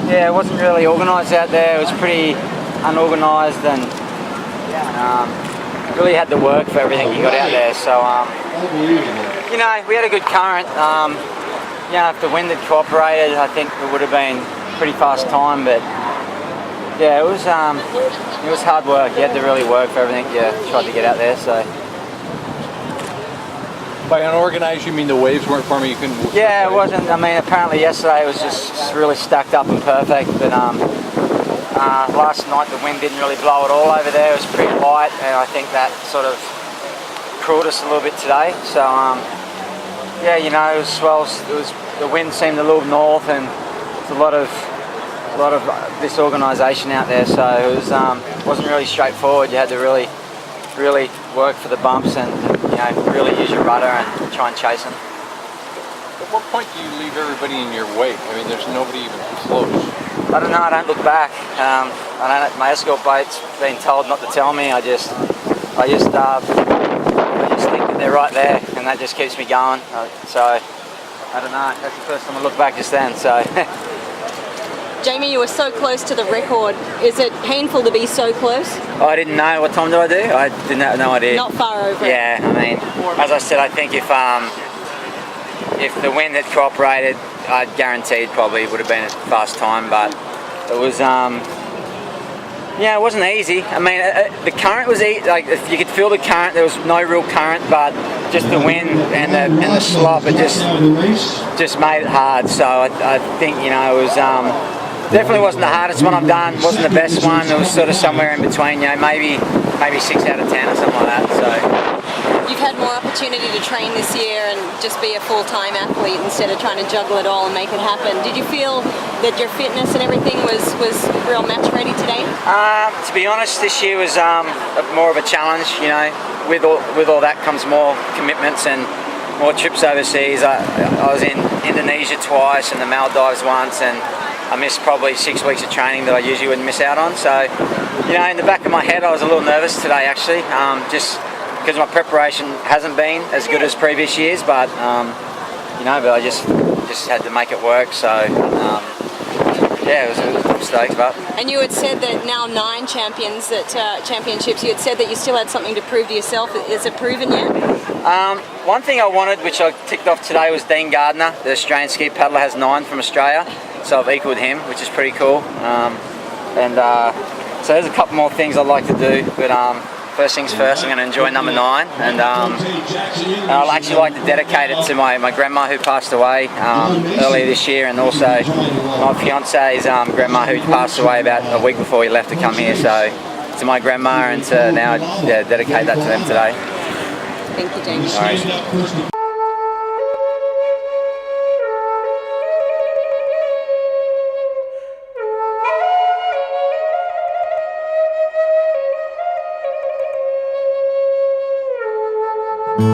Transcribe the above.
yeah, it wasn't really organised out there. It was pretty unorganised, and really had to work for everything you got out there. So you know, we had a good current. You know, if the wind had cooperated, I think it would have been a pretty fast time. But yeah, it was hard work. You had to really work for everything you tried to get out there. So. By unorganized, you mean the waves weren't forming? You couldn't. Yeah, it wasn't. I mean, apparently yesterday it was just really stacked up and perfect. But last night the wind didn't really blow at all over there. It was pretty light, and I think that sort of cooled us a little bit today. So yeah, you know, it was swells. The wind seemed a little north, and there's a lot of disorganisation out there. So it wasn't really straightforward. You had to really work for the bumps, and you know, really use your rudder and try and chase them. At what point do you leave everybody in your wake? I mean, there's nobody even close. I don't know. I don't look back. My escort boat's been told not to tell me. I just think that they're right there, and that just keeps me going. So I don't know. That's the first time I look back just then. So. Jamie, you were so close to the record. Is it painful to be so close? Oh, I didn't know. What time did I do? I didn't have no idea. Not far over. Yeah, I mean, as I said, I think if the wind had cooperated, I'd guaranteed probably would have been a fast time. But it was, yeah, it wasn't easy. I mean, the current was easy. Like, if you could feel the current, there was no real current, but just the wind and the slop, it just made it hard. So I think, you know, it was. Definitely wasn't the hardest one I've done, wasn't the best one. It was sort of somewhere in between, you know, maybe 6 out of 10 or something like that. So you've had more opportunity to train this year and just be a full-time athlete instead of trying to juggle it all and make it happen. Did you feel that your fitness and everything was real match ready today? To be honest, this year was more of a challenge. You know, with all that comes more commitments and more trips overseas. I was in Indonesia twice and the Maldives once, and I missed probably 6 weeks of training that I usually wouldn't miss out on. So, you know, in the back of my head, I was a little nervous today, actually, just because my preparation hasn't been as good as previous years. But, you know, I just had to make it work. So, yeah, it was stoked. But. And you had said that now 9 championships. You had said that you still had something to prove to yourself. Is it proven yet? One thing I wanted, which I ticked off today, was Dean Gardner, the Australian ski paddler, has 9 from Australia. So I've equalled him, which is pretty cool. So there's a couple more things I'd like to do, but first things first, I'm going to enjoy number 9, and I'll actually like to dedicate it to my grandma who passed away earlier this year, and also my fiance's grandma who passed away about a week before we left to come here. So to my grandma, and to now dedicate that to them today. Thank you, James. All right.